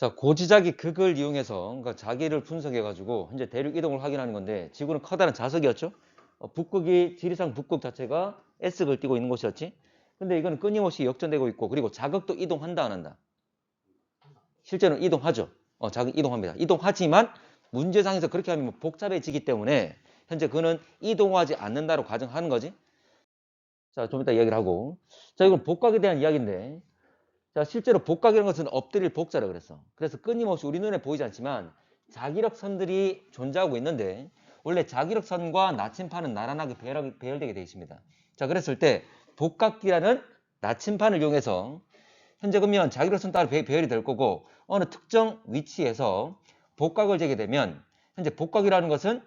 자, 고지자기 극을 이용해서 그러니까 자기를 분석해가지고 현재 대륙 이동을 확인하는 건데 지구는 커다란 자석이었죠. 북극이 지리상 북극 자체가 S극을 띠고 있는 곳이었지. 근데 이거는 끊임없이 역전되고 있고 그리고 자극도 이동한다 안 한다. 실제로는 이동하죠. 자극 이동합니다. 이동하지만 문제상에서 그렇게 하면 복잡해지기 때문에 현재 그는 이동하지 않는다로 가정하는 거지. 자, 좀 이따 이야기를 하고. 자, 이건 복각에 대한 이야기인데 자, 실제로 복각이라는 것은 엎드릴 복자라 그랬어. 그래서 끊임없이 우리 눈에 보이지 않지만 자기력선들이 존재하고 있는데 원래 자기력선과 나침판은 나란하게 배열되게 되어 있습니다. 자, 그랬을 때 복각기라는 나침판을 이용해서 현재 그러면 자기력선 따라 배열이 될 거고 어느 특정 위치에서 복각을 재게 되면 현재 복각이라는 것은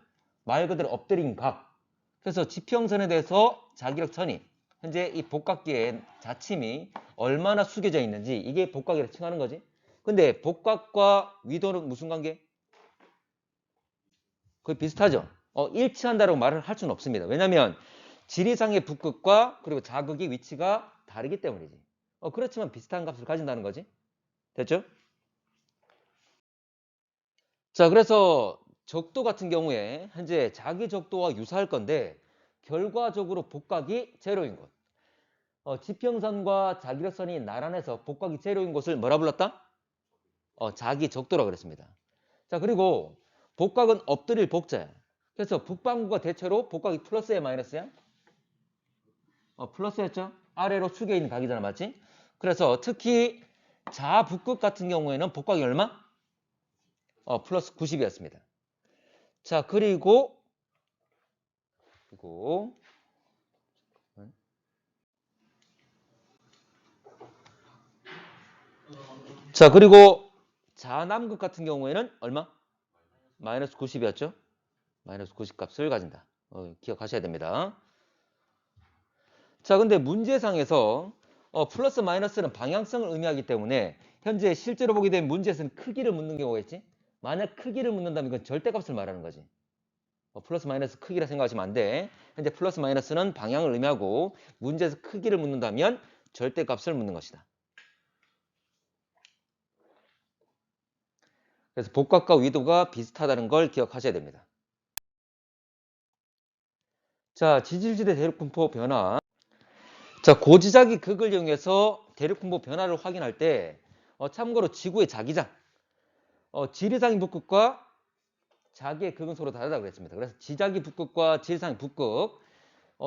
말 그대로 엎드린 각. 그래서 지평선에 대해서 자기력선이 현재 이 복각기의 자침이 얼마나 숙여져 있는지 이게 복각이라고 칭하는 거지. 근데 복각과 위도는 무슨 관계? 거의 비슷하죠. 일치한다고 말을 할 수는 없습니다. 왜냐하면 지리상의 북극과 그리고 자극의 위치가 다르기 때문이지. 그렇지만 비슷한 값을 가진다는 거지. 됐죠? 자, 그래서 적도 같은 경우에 현재 자기 적도와 유사할 건데 결과적으로 복각이 제로인 곳. 지평선과 자기력선이 나란해서 복각이 제로인 곳을 뭐라 불렀다? 자기 적도라고 그랬습니다. 자, 그리고 복각은 엎드릴 복자야. 그래서 북반구가 대체로 복각이 플러스야 마이너스야? 플러스였죠? 아래로 숙여 있는 각이잖아, 맞지? 그래서 특히 자북극 같은 경우에는 복각이 얼마? 플러스 90이었습니다. 자, 그리고 자, 그리고 자남극 같은 경우에는 얼마? 마이너스 90이었죠? 마이너스 90 값을 가진다. 기억하셔야 됩니다. 자, 근데 문제상에서 플러스 마이너스는 방향성을 의미하기 때문에 현재 실제로 보게 된 문제에서는 크기를 묻는 경우가 있지. 만약 크기를 묻는다면 이건 절대값을 말하는 거지. 플러스 마이너스 크기라 생각하시면 안 돼. 현재 플러스 마이너스는 방향을 의미하고 문제에서 크기를 묻는다면 절대값을 묻는 것이다. 그래서 복각과 위도가 비슷하다는 걸 기억하셔야 됩니다. 자, 지질지대 대륙분포 변화. 자, 고지자기 극을 이용해서 대륙분포 변화를 확인할 때 참고로 지구의 자기장, 지리상의 북극과 자기의 극은 서로 다르다고 그랬습니다. 그래서 지자기 북극과 지리상의 북극,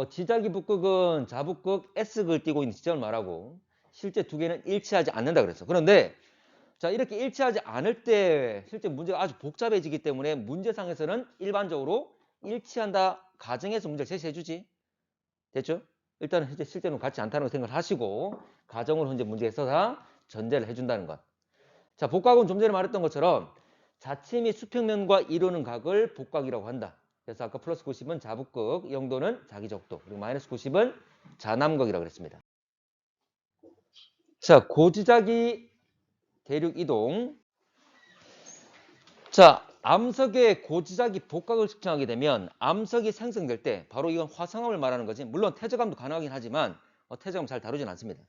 지자기 북극은 자북극 S극을 띠고 있는 지점을 말하고 실제 두 개는 일치하지 않는다 그랬어. 그런데 자, 이렇게 일치하지 않을 때 실제 문제가 아주 복잡해지기 때문에 문제상에서는 일반적으로 일치한다 가정해서 문제를 제시해 주지. 됐죠? 일단은 현재 실제는 같지 않다는 생각을 하시고 가정으로 현재 문제에 써서 전제를 해준다는 것. 자, 복각은 좀 전에 말했던 것처럼 자침이 수평면과 이루는 각을 복각이라고 한다. 그래서 아까 플러스 90은 자북극, 0도는 자기적도, 그리고 마이너스 90은 자남극이라고 그랬습니다. 자, 고지자기 대륙 이동. 자, 암석의 고지자기 복각을 측정하게 되면 암석이 생성될 때 바로 이건 화성암을 말하는 거지. 물론 태저감도 가능하긴 하지만 태저감 잘 다루진 않습니다.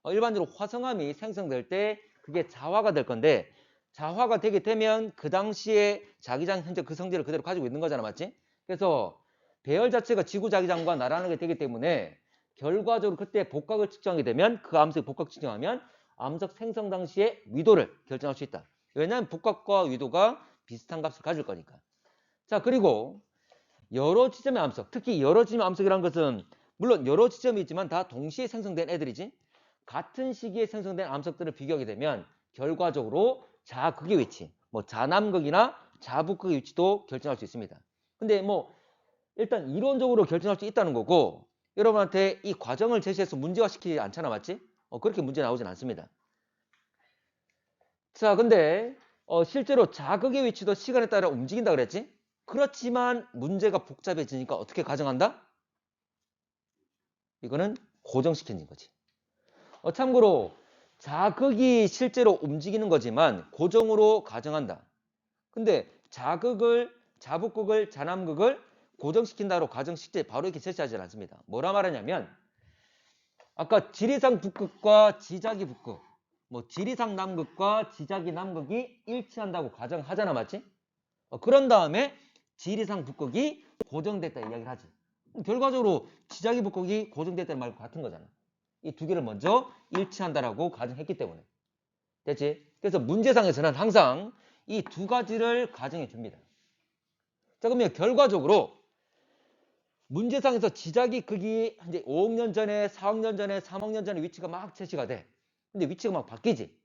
일반적으로 화성암이 생성될 때 그게 자화가 될 건데 자화가 되게 되면 그 당시에 자기장 현재 그 성질을 그대로 가지고 있는 거잖아, 맞지? 그래서 배열 자체가 지구 자기장과 나란하게 되기 때문에 결과적으로 그때 복각을 측정하게 되면 그 암석의 복각 측정하면 암석 생성 당시의 위도를 결정할 수 있다. 왜냐하면 복각과 위도가 비슷한 값을 가질 거니까. 자, 그리고 여러 지점의 암석, 특히 여러 지점의 암석이라는 것은 물론 여러 지점이 있지만 다 동시에 생성된 애들이지. 같은 시기에 생성된 암석들을 비교하게 되면 결과적으로 자극의 위치, 뭐 자남극이나 자북극의 위치도 결정할 수 있습니다. 근데 뭐 일단 이론적으로 결정할 수 있다는 거고 여러분한테 이 과정을 제시해서 문제화시키지 않잖아, 맞지? 그렇게 문제 나오진 않습니다. 자, 근데 실제로 자극의 위치도 시간에 따라 움직인다 그랬지? 그렇지만 문제가 복잡해지니까 어떻게 가정한다? 이거는 고정시켜진 거지. 참고로 자극이 실제로 움직이는 거지만 고정으로 가정한다. 근데 자북극을 자남극을 고정시킨다로 가정식제 바로 이렇게 제시하지 않습니다. 뭐라 말하냐면 아까 지리상 북극과 지자기 북극 뭐 지리상 남극과 지자기 남극이 일치한다고 가정하잖아, 맞지? 그런 다음에 지리상 북극이 고정됐다 이야기를 하지. 결과적으로 지자기 북극이 고정됐다는 말과 같은 거잖아. 이 두 개를 먼저 일치한다라고 가정했기 때문에. 됐지? 그래서 문제상에서는 항상 이 두 가지를 가정해 줍니다. 자, 그러면 결과적으로 문제상에서 지자기 극이 이제 5억 년 전에, 4억 년 전에, 3억 년 전에 위치가 막 제시가 돼. 근데 위치가 막 바뀌지.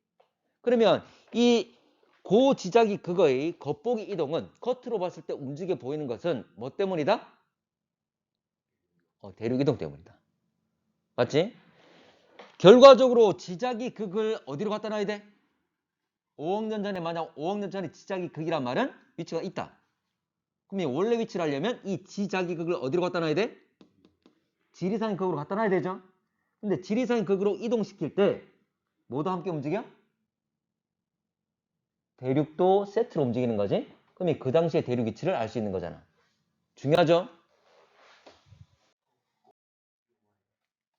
그러면 이 고지자기 극의 겉보기 이동은 겉으로 봤을 때 움직여 보이는 것은 뭐 때문이다? 대륙 이동 때문이다. 맞지? 결과적으로 지자기 극을 어디로 갖다 놔야 돼? 5억 년 전에 만약 5억 년 전에 지자기 극이란 말은 위치가 있다. 그럼 원래 위치를 하려면 이 지자기 극을 어디로 갖다 놔야 돼? 지리상의 극으로 갖다 놔야 되죠. 근데 지리상의 극으로 이동시킬 때 뭐도 함께 움직여? 대륙도 세트로 움직이는 거지. 그럼 그 당시의 대륙 위치를 알 수 있는 거잖아. 중요하죠?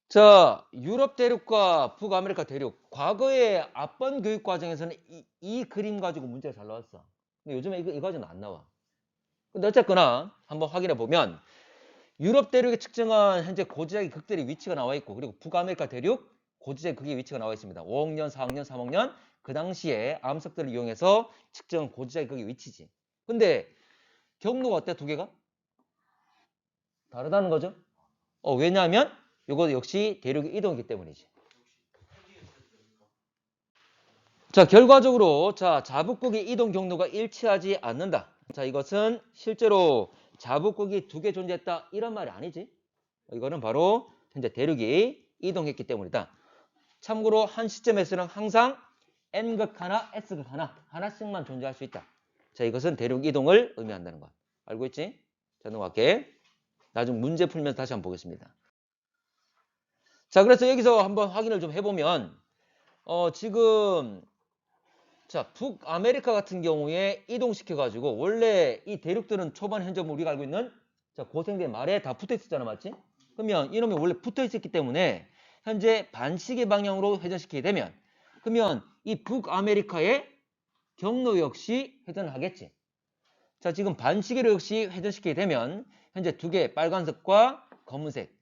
자, 유럽 대륙과 북아메리카 대륙. 과거의 앞번 교육 과정에서는 이 그림 가지고 문제가 잘 나왔어. 근데 요즘에 이거 가지고는 안 나와. 근데 어쨌거나 한번 확인해 보면 유럽 대륙에 측정한 현재 고지자기 극들의 위치가 나와 있고, 그리고 북아메리카 대륙 고지자기 극의 위치가 나와 있습니다. 5억 년, 4억 년, 3억 년 그 당시에 암석들을 이용해서 측정한 고지자기 극의 위치지. 근데 경로가 어때? 두 개가? 다르다는 거죠. 왜냐하면 이거 역시 대륙의 이동이기 때문이지. 자, 결과적으로 자북극의 이동 경로가 일치하지 않는다. 자, 이것은 실제로 자북극이 두 개 존재했다 이런 말이 아니지. 이거는 바로 현재 대륙이 이동했기 때문이다. 참고로 한 시점에서는 항상 N극 하나, S극 하나씩만 존재할 수 있다. 자, 이것은 대륙 이동을 의미한다는 것. 알고 있지? 자, 넘어갈게. 나중 문제 풀면서 다시 한번 보겠습니다. 자, 그래서 여기서 한번 확인을 좀 해보면 지금 자, 북아메리카 같은 경우에 이동시켜가지고 원래 이 대륙들은 초반 현재 우리가 알고 있는 고생대 말에 다 붙어 있었잖아, 맞지? 그러면 이놈이 원래 붙어 있었기 때문에 현재 반시계 방향으로 회전시키게 되면 그러면 이 북아메리카의 경로 역시 회전을 하겠지. 자, 지금 반시계로 역시 회전시키게 되면 현재 두 개 빨간색과 검은색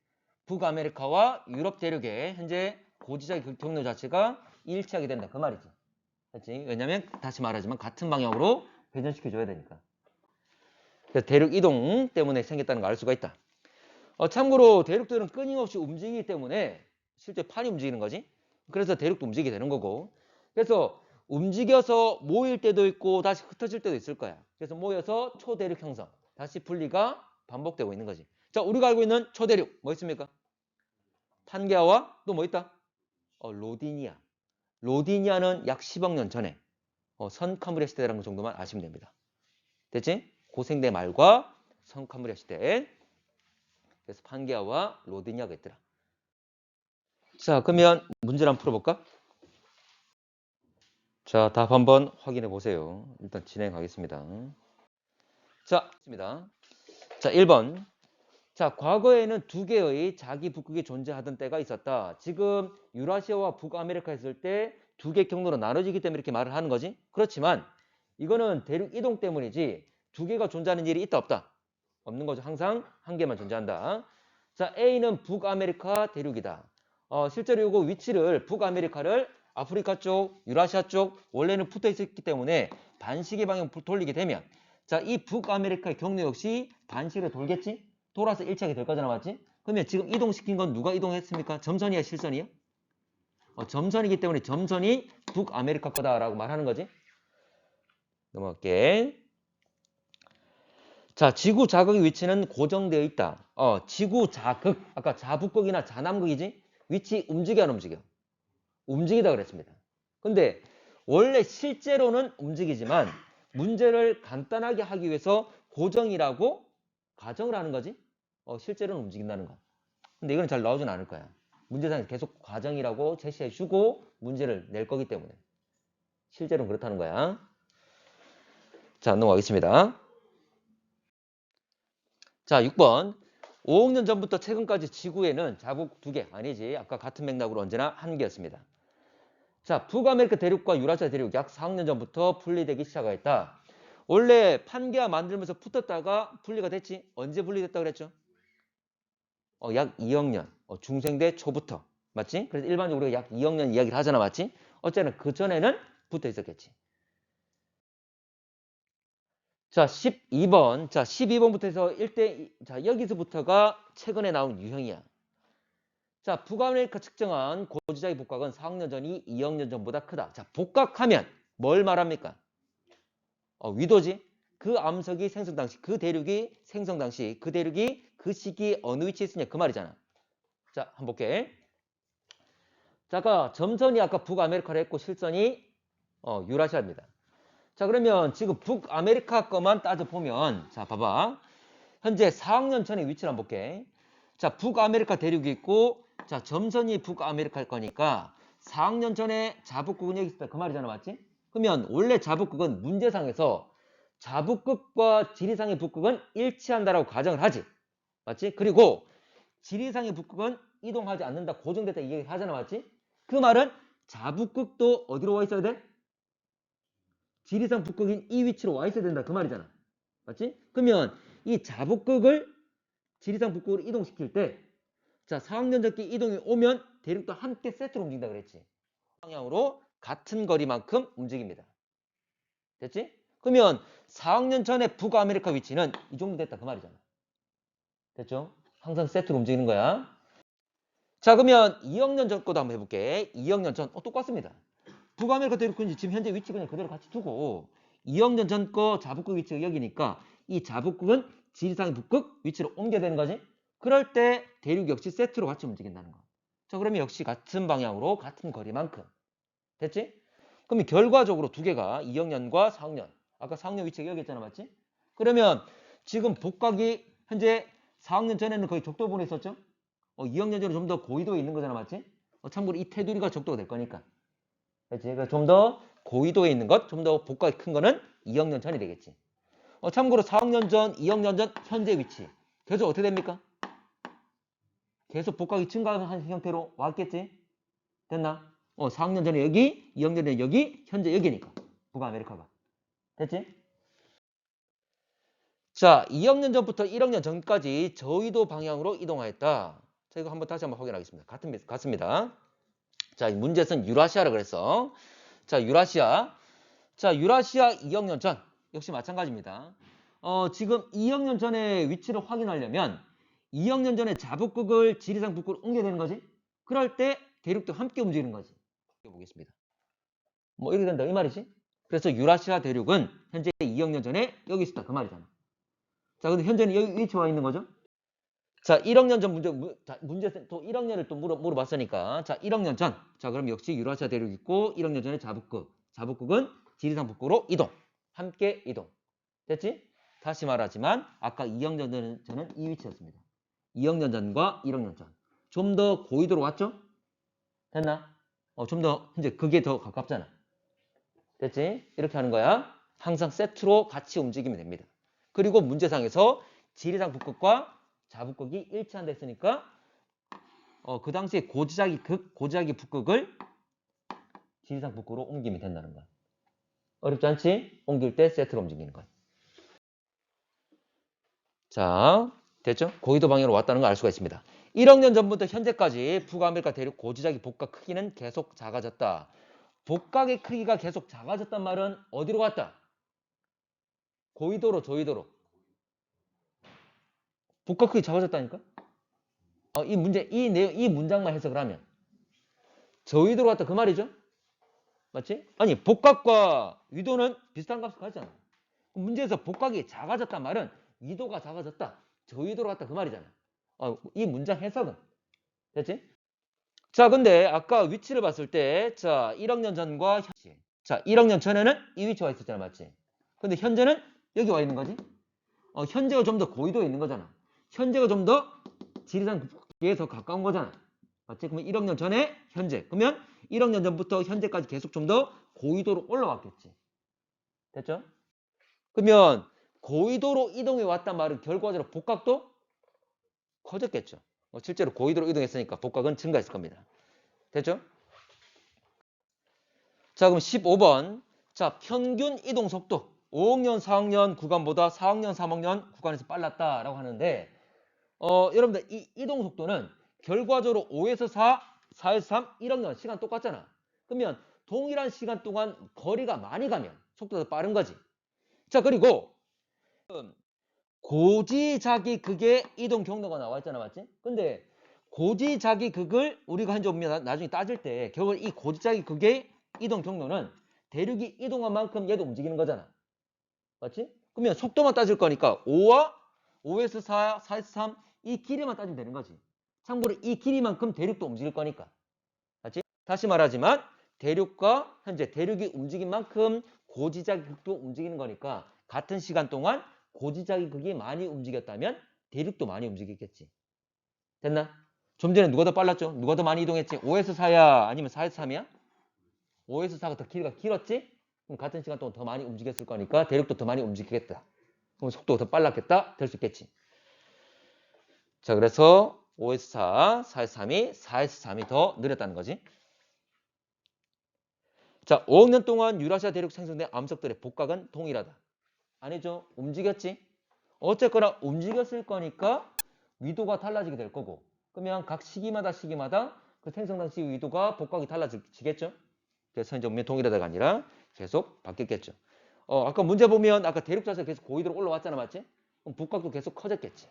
북아메리카와 유럽 대륙의 현재 고지자의 경로 자체가 일치하게 된다. 그 말이지. 그렇지? 왜냐면 다시 말하지만 같은 방향으로 회전시켜줘야 되니까. 그래서 대륙 이동 때문에 생겼다는 걸 알 수가 있다. 참고로 대륙들은 끊임없이 움직이기 때문에 실제 판이 움직이는 거지. 그래서 대륙도 움직이게 되는 거고. 그래서 움직여서 모일 때도 있고 다시 흩어질 때도 있을 거야. 그래서 모여서 초대륙 형성. 다시 분리가 반복되고 있는 거지. 자, 우리가 알고 있는 초대륙 뭐 있습니까? 판게아와 또 뭐 있다? 로디니아. 로디니아는 약 10억 년 전에 선카무리아 시대라는 것 정도만 아시면 됩니다. 됐지? 고생대 말과 선카무리아 시대. 그래서 판게아와 로디니아가 있더라. 자, 그러면 문제를 한번 풀어볼까? 자, 답 한번 확인해 보세요. 일단 진행하겠습니다. 자, 있습니다. 자, 1번. 자, 과거에는 두 개의 자기 북극이 존재하던 때가 있었다. 지금 유라시아와 북아메리카 있을 때 두 개 경로로 나눠지기 때문에 이렇게 말을 하는 거지. 그렇지만 이거는 대륙 이동 때문이지 두 개가 존재하는 일이 있다 없다? 없는 거죠. 항상 한 개만 존재한다. 자, A는 북아메리카 대륙이다. 실제로 이거 위치를 북아메리카를 아프리카 쪽, 유라시아 쪽 원래는 붙어 있었기 때문에 반시계 방향 돌리게 되면 자, 이 북아메리카의 경로 역시 반시계로 돌겠지? 돌아서 일치하게 될 거잖아, 맞지? 그러면 지금 이동시킨 건 누가 이동했습니까? 점선이야, 실선이야? 점선이기 때문에 점선이 북아메리카 거다라고 말하는 거지. 넘어갈게. 자, 지구 자극의 위치는 고정되어 있다. 지구 자극, 아까 자북극이나 자남극이지? 위치 움직여 안 움직여? 움직이다 그랬습니다. 근데 원래 실제로는 움직이지만 문제를 간단하게 하기 위해서 고정이라고 가정을 하는 거지. 실제로는 움직인다는 거. 근데 이건 잘 나오진 않을 거야. 문제상에서 계속 과정이라고 제시해 주고 문제를 낼 거기 때문에. 실제로는 그렇다는 거야. 자, 넘어가겠습니다. 자, 6번. 5억 년 전부터 최근까지 지구에는 자국 두 개, 아니지. 아까 같은 맥락으로 언제나 한 개였습니다. 자, 북아메리카 대륙과 유라시아 대륙 약 4억년 전부터 분리되기 시작했다. 원래 판게아 만들면서 붙었다가 분리가 됐지. 언제 분리됐다 그랬죠? 약 2억 년. 중생대 초부터. 맞지? 그래서 일반적으로 우리가 약 2억 년 이야기를 하잖아. 맞지? 어쨌든 그 전에는 붙어 있었겠지. 자, 12번. 자, 12번부터 해서 자, 여기서부터가 최근에 나온 유형이야. 자, 북아메리카 측정한 고지자의 복각은 4억 년 전이 2억 년 전보다 크다. 자, 복각하면 뭘 말합니까? 위도지. 그 암석이 생성 당시, 그 대륙이 생성 당시, 그 대륙이 그 시기에 어느 위치에 있으냐 그 말이잖아. 자, 한번 볼게. 자, 아까 점선이 아까 북아메리카를 했고 실선이 유라시아입니다. 자, 그러면 지금 북아메리카 거만 따져보면 자, 봐봐. 현재 4억 년 전의 위치를 한번 볼게. 자, 북아메리카 대륙이 있고 자, 점선이 북아메리카일 거니까 4억 년 전에 자북극은 여기 있었다. 그 말이잖아. 맞지? 그러면 원래 자북극은 문제상에서 자북극과 지리상의 북극은 일치한다라고 가정을 하지. 맞지? 그리고 지리상의 북극은 이동하지 않는다. 고정됐다. 이 얘기 하잖아. 맞지? 그 말은 자북극도 어디로 와 있어야 돼? 지리상 북극인 이 위치로 와 있어야 된다. 그 말이잖아. 맞지? 그러면 이 자북극을 지리상 북극으로 이동시킬 때 자, 4억 년 전께 이동이 오면 대륙도 함께 세트로 움직인다 그랬지. 방향으로 같은 거리만큼 움직입니다. 됐지? 그러면 4억 년 전에 북아메리카 위치는 이 정도 됐다 그 말이잖아. 됐죠? 항상 세트로 움직이는 거야. 자, 그러면 2억 년 전 거도 한번 해볼게. 2억 년 전, 똑같습니다. 북아메리카 대륙은 지금 현재 위치 그냥 그대로 같이 두고 2억 년 전 거 자북극 위치가 여기니까 이 자북극은 지리상의 북극 위치로 옮겨야 되는 거지. 그럴 때 대륙 역시 세트로 같이 움직인다는 거. 자, 그러면 역시 같은 방향으로 같은 거리만큼. 됐지? 그러면 결과적으로 두 개가 2억 년과 4억 년. 아까 4억 년 위치가 여기 있잖아. 맞지? 그러면 지금 복각이 현재 4억 년 전에는 거의 적도분에 있었죠? 2억 년 전에 좀 더 고위도에 있는 거잖아. 맞지? 참고로 이 테두리가 적도가 될 거니까. 그렇지? 그러니까 좀 더 고위도에 있는 것, 좀 더 복각이 큰 거는 2억 년 전이 되겠지. 참고로 4억 년 전, 2억 년 전 현재 위치. 계속 어떻게 됩니까? 계속 복각이 증가한 형태로 왔겠지? 됐나? 4억 년 전에 여기, 2억 년 전에 여기, 현재 여기니까. 북아메리카가. 됐지? 자, 2억 년 전부터 1억 년 전까지 저위도 방향으로 이동하였다. 자, 이거 다시 한번 확인하겠습니다. 같습니다. 자, 문제는 유라시아라 그랬어. 자, 유라시아. 자, 유라시아 2억 년 전. 역시 마찬가지입니다. 지금 2억 년 전의 위치를 확인하려면 2억 년 전에 자북극을 지리상 북극으로 옮겨야 되는 거지. 그럴 때 대륙도 함께 움직이는 거지. 보겠습니다. 뭐 이렇게 된다 이 말이지. 그래서 유라시아 대륙은 현재 2억 년 전에 여기 있었다 그 말이잖아. 자, 근데 현재는 여기 위치에 와 있는 거죠. 자, 1억 년 전 문제 또 1억 년을 또 물어봤으니까 자, 1억 년 전. 자, 그럼 역시 유라시아 대륙 있고 1억 년 전에 자북극은 지리상 북극으로 이동. 함께 이동. 됐지? 다시 말하지만 아까 2억 년 전은 이 위치였습니다. 2억 년 전과 1억 년 전. 좀 더 고위도로 왔죠? 됐나? 좀 더 현재 그게 더 가깝잖아. 됐지? 이렇게 하는 거야. 항상 세트로 같이 움직이면 됩니다. 그리고 문제상에서 지리상 북극과 자북극이 일치한다 했으니까 그 당시에 고지자기 북극을 지리상 북극으로 옮기면 된다는 거야. 어렵지 않지? 옮길 때 세트로 움직이는 거야. 자, 됐죠? 고위도 방향으로 왔다는 걸 알 수가 있습니다. 1억 년 전부터 현재까지 북아메리카 대륙 고지자기 복각 크기는 계속 작아졌다. 복각의 크기가 계속 작아졌단 말은 어디로 갔다? 고위도로 저위도로. 복각 크기 작아졌다니까? 이 문장만 해석을 하면 저위도로 갔다 그 말이죠? 맞지? 아니, 복각과 위도는 비슷한 값을 가지잖아. 문제에서 복각이 작아졌단 말은 위도가 작아졌다. 저위도로 갔다 그 말이잖아. 이 문장 해석은. 됐지? 자, 근데 아까 위치를 봤을 때, 자, 1억 년 전과 현재. 자, 1억 년 전에는 이 위치에 와 있었잖아. 맞지? 근데 현재는 여기 와 있는 거지? 현재가 좀 더 고위도에 있는 거잖아. 현재가 좀 더 지리상 북극에 더 가까운 거잖아. 맞지? 그러면 1억 년 전에 현재. 그러면 1억 년 전부터 현재까지 계속 좀 더 고위도로 올라왔겠지. 됐죠? 그러면 고위도로 이동해 왔단 말은 결과적으로 복각도 커졌겠죠. 실제로 고위도로 이동했으니까 복각은 증가했을 겁니다. 됐죠? 자, 그럼 15번. 자, 평균 이동 속도. 5학년, 4학년 구간보다 4학년, 3학년 구간에서 빨랐다라고 하는데, 여러분들 이 이동 속도는 결과적으로 5에서 4, 4에서 3, 1학년 시간 똑같잖아. 그러면 동일한 시간 동안 거리가 많이 가면 속도가 더 빠른 거지. 자, 그리고 고지자기극의 이동 경로가 나와 있잖아, 맞지? 근데 고지자기극을 우리가 이제 보면 나중에 따질 때 결국 이 고지자기극의 이동 경로는 대륙이 이동한 만큼 얘도 움직이는 거잖아. 맞지? 그러면 속도만 따질 거니까 5에서 4, 4에서 3 이 길이만 따지면 되는 거지. 참고로 이 길이만큼 대륙도 움직일 거니까. 맞지? 다시 말하지만 대륙과 현재 대륙이 움직인 만큼 고지자기극도 움직이는 거니까 같은 시간 동안 고지자기극이 많이 움직였다면 대륙도 많이 움직였겠지. 됐나? 좀 전에 누가 더 빨랐죠? 누가 더 많이 이동했지? 5에서 4야? 아니면 4에서 3이야? 5에서 4가 더 길이가 길었지? 그럼 같은 시간 동안 더 많이 움직였을 거니까 대륙도 더 많이 움직이겠다. 그럼 속도가 더 빨랐겠다? 될 수 있겠지. 자, 그래서 5에서 4, 4에서 3이 4에서 3이 더 느렸다는 거지. 자, 5억 년 동안 유라시아 대륙 생성된 암석들의 복각은 동일하다. 아니죠. 움직였지. 어쨌거나 움직였을 거니까 위도가 달라지게 될 거고. 그러면 각 시기마다 그 생성 당시 위도가 복각이 달라지겠죠. 그래서 현재 운명 동일하다가 아니라 계속 바뀌었겠죠. 아까 문제 보면 아까 대륙 자체가 계속 고위도로 올라왔잖아, 맞지? 그럼 복각도 계속 커졌겠지.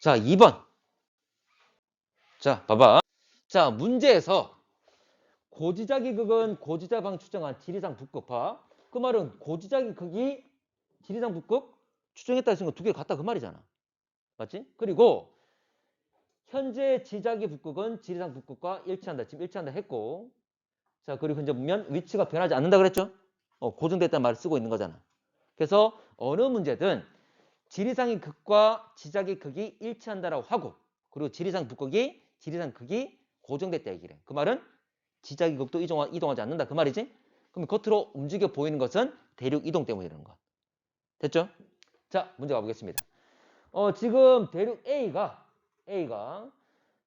자, 2번. 자, 봐봐. 자, 문제에서 고지자기극은 고지자방 추정한 지리상 북극파. 그 말은 고지자기극이 지리상 북극 추정했다 했으니까 두 개 같다 그 말이잖아. 맞지? 그리고 현재 지자기 북극은 지리상 북극과 일치한다. 지금 일치한다 했고. 자, 그리고 현재 보면 위치가 변하지 않는다 그랬죠? 고정됐다는 말을 쓰고 있는 거잖아. 그래서 어느 문제든 지리상의 극과 지자기 극이 일치한다라고 하고, 그리고 지리상 북극이 지리상 극이 고정됐다 얘기를 해. 그 말은 지자기 극도 이동하지 않는다 그 말이지? 그럼 겉으로 움직여 보이는 것은 대륙 이동 때문이라는 거. 됐죠? 자, 문제 가보겠습니다. 지금 대륙 A가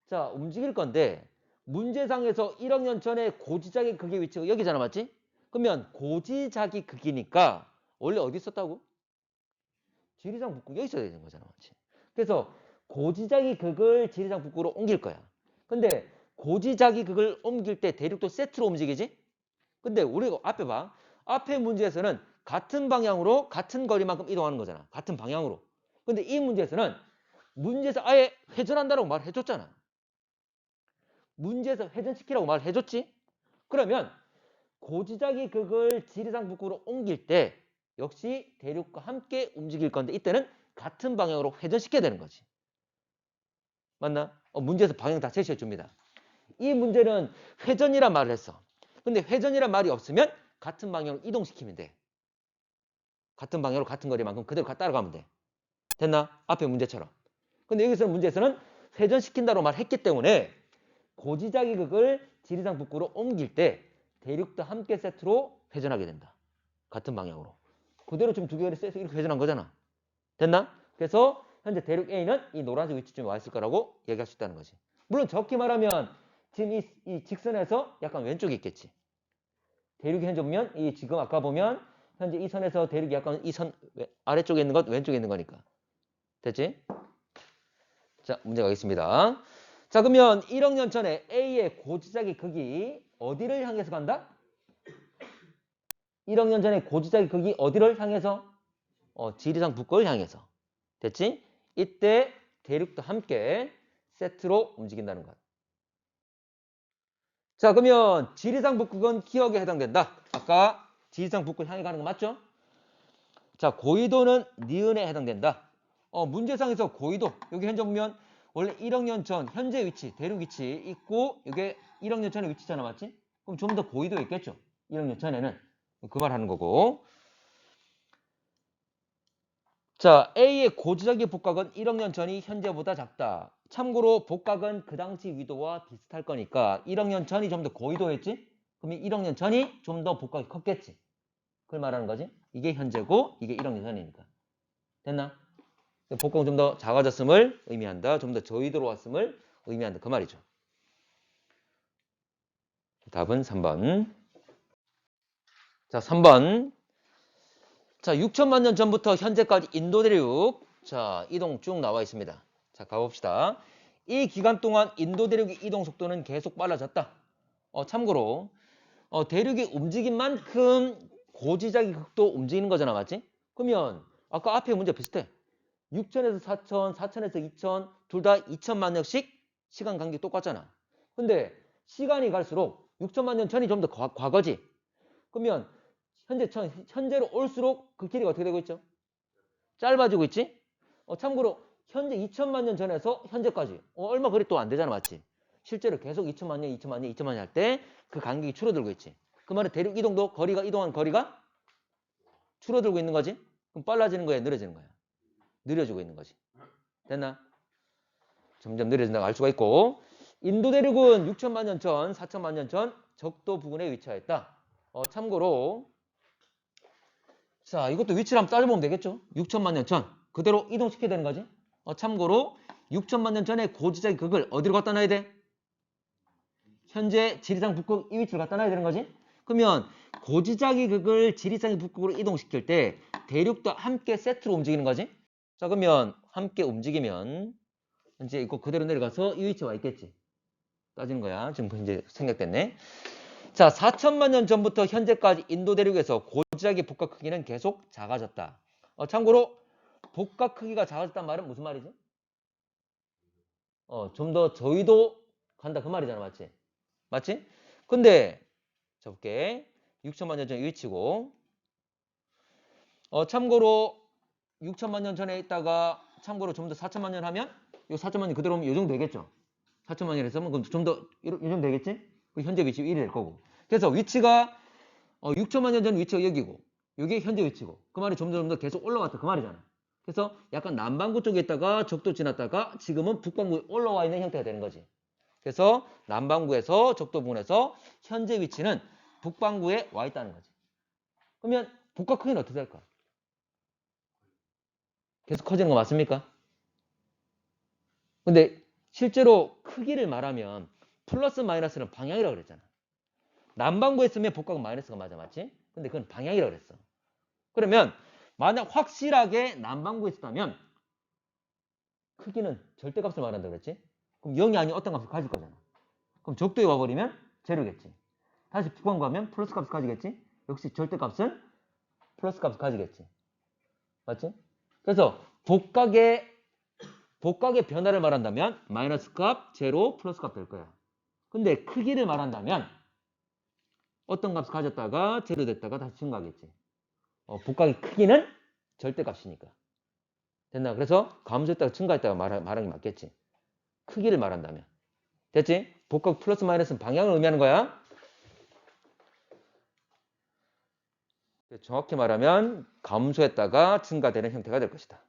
자 움직일 건데 문제상에서 1억 년 전에 고지자기 극의 위치가 여기잖아, 맞지? 그러면 고지자기 극이니까 원래 어디 있었다고? 지리상 북극 여기 있어야 되는 거잖아, 맞지? 그래서 고지자기 극을 지리상 북극으로 옮길 거야. 근데 고지자기 극을 옮길 때 대륙도 세트로 움직이지? 근데 우리가 앞에 봐. 앞에 문제에서는 같은 방향으로 같은 거리만큼 이동하는 거잖아. 같은 방향으로. 근데 이 문제에서 아예 회전한다라고 말해줬잖아. 문제에서 회전시키라고 말해줬지? 그러면 고지자기 극을 지리상 북극으로 옮길 때 역시 대륙과 함께 움직일 건데 이때는 같은 방향으로 회전시켜야 되는 거지. 맞나? 문제에서 방향 다 제시해 줍니다. 이 문제는 회전이란 말을 했어. 근데 회전이란 말이 없으면 같은 방향으로 이동시키면 돼. 같은 방향으로 같은 거리만큼 그대로 따라가면 돼. 됐나? 앞에 문제처럼. 근데 여기서 문제에서는 회전시킨다고 말했기 때문에 고지자기극을 지리상 북극으로 옮길 때 대륙도 함께 세트로 회전하게 된다. 같은 방향으로. 그대로 지금 두 개를 세서 이렇게 회전한 거잖아. 됐나? 그래서 현재 대륙 A는 이 노란색 위치쯤에 와 있을 거라고 얘기할 수 있다는 거지. 물론 정확히 말하면 지금 이 직선에서 약간 왼쪽에 있겠지. 대륙이 현재 보면 이 지금 아까 보면 현재 이 선에서 대륙이 약간 이 선 아래쪽에 있는 것 왼쪽에 있는 거니까. 됐지? 자, 문제 가겠습니다. 자, 그러면 1억 년 전에 A의 고지자기 극이 어디를 향해서 간다? 1억 년 전에 고지자기 극이 어디를 향해서? 지리상 북극을 향해서. 됐지? 이때 대륙도 함께 세트로 움직인다는 것. 자, 그러면 지리상 북극은 기억에 해당된다. 아까 지리상 북극을 향해 가는 거 맞죠? 자, 고위도는 니은에 해당된다. 문제상에서 고위도 여기 현재 보면 원래 1억 년 전 현재 위치 대륙 위치 있고 이게 1억 년 전의 위치잖아, 맞지? 그럼 좀 더 고위도 있겠죠? 1억 년 전에는 그 말 하는 거고. 자, A의 고지자기 복각은 1억 년 전이 현재보다 작다. 참고로 복각은 그 당시 위도와 비슷할 거니까 1억 년 전이 좀 더 고위도였지? 그러면 1억 년 전이 좀 더 복각이 컸겠지? 그걸 말하는 거지? 이게 현재고 이게 1억 년 전이니까. 됐나? 복각은 좀 더 작아졌음을 의미한다. 좀 더 저위도로 왔음을 의미한다. 그 말이죠. 답은 3번. 자, 3번. 자, 6천만 년 전부터 현재까지 인도 대륙, 자, 이동 쭉 나와 있습니다. 자, 가봅시다. 이 기간 동안 인도 대륙의 이동 속도는 계속 빨라졌다. 참고로, 대륙이 움직인 만큼 고지작의 극도 움직이는 거잖아, 맞지? 그러면, 아까 앞에 문제 비슷해. 6천에서 4천, 4천에서 2천, 둘 다 2천만 년씩 시간 간격이 똑같잖아. 근데, 시간이 갈수록 6천만 년 전이 좀 더 과거지? 그러면, 현재로 올수록 그 길이가 어떻게 되고 있죠? 짧아지고 있지? 참고로 현재 2천만 년 전에서 현재까지 얼마 거리 또 안 되잖아, 맞지? 실제로 계속 2천만 년, 2천만 년, 2천만 년 할 때 그 간격이 줄어들고 있지. 그 말은 대륙 이동도 이동한 거리가 줄어들고 있는 거지? 그럼 빨라지는 거야, 느려지는 거야? 느려지고 있는 거지. 됐나? 점점 느려진다고 알 수가 있고, 인도 대륙은 6천만 년 전, 4천만 년 전 적도 부근에 위치하였다. 참고로 자, 이것도 위치를 한번 따져보면 되겠죠? 6천만 년 전. 그대로 이동시켜야 되는 거지. 참고로 6천만 년 전에 고지작의 극을 어디로 갖다 놔야 돼? 현재 지리산 북극 이 위치로 갖다 놔야 되는 거지. 그러면 고지작의 극을 지리산의 북극으로 이동시킬 때 대륙도 함께 세트로 움직이는 거지. 자, 그러면 함께 움직이면 이제 이거 그대로 내려가서 이 위치에 와 있겠지. 따지는 거야. 지금 이제 생략됐네. 자, 4천만 년 전부터 현재까지 인도 대륙에서 고지작의 복각 크기는 계속 작아졌다. 참고로 복각 크기가 작아졌단 말은 무슨 말이지? 좀 더 저희도 간다 그 말이잖아, 맞지? 맞지? 근데 적게 6천만 년 전 위치고 참고로 6천만 년 전에 있다가 참고로 좀 더 4천만 년 하면 요 4천만 년 그대로 오면 요 정도 되겠죠? 4천만 년 했으면 그럼 좀 더 요 정도 되겠지? 현재 위치 1이 될 거고. 그래서 위치가 6천만 년 전 위치가 여기고 여기 현재 위치고 그 말이 점점 더 계속 올라왔다 그 말이잖아. 그래서 약간 남반구 쪽에 있다가 적도 지났다가 지금은 북반구에 올라와 있는 형태가 되는 거지. 그래서 남반구에서 적도 부근에서 현재 위치는 북반구에 와 있다는 거지. 그러면 복각 크기는 어떻게 될까? 계속 커지는 거 맞습니까? 근데 실제로 크기를 말하면 플러스 마이너스는 방향이라고 그랬잖아. 남반구에 있으면 복각은 마이너스가 맞지? 근데 그건 방향이라고 그랬어. 그러면 만약 확실하게 남반구에 있었다면 크기는 절대값을 말한다고 그랬지? 그럼 0이 아닌 어떤 값을 가질 거잖아. 그럼 적도에 와버리면 제로겠지. 다시 북반구 가면 플러스 값을 가지겠지? 역시 절대값은 플러스 값을 가지겠지. 맞지? 그래서 복각의 변화를 말한다면 마이너스 값, 제로, 플러스 값 될 거야. 근데 크기를 말한다면 어떤 값을 가졌다가 제로 됐다가 다시 증가하겠지. 복각의 크기는 절대값이니까. 됐나? 그래서 감소했다가 증가했다가 말하는 게 맞겠지. 크기를 말한다면. 됐지? 복각 플러스 마이너스는 방향을 의미하는 거야. 정확히 말하면 감소했다가 증가되는 형태가 될 것이다.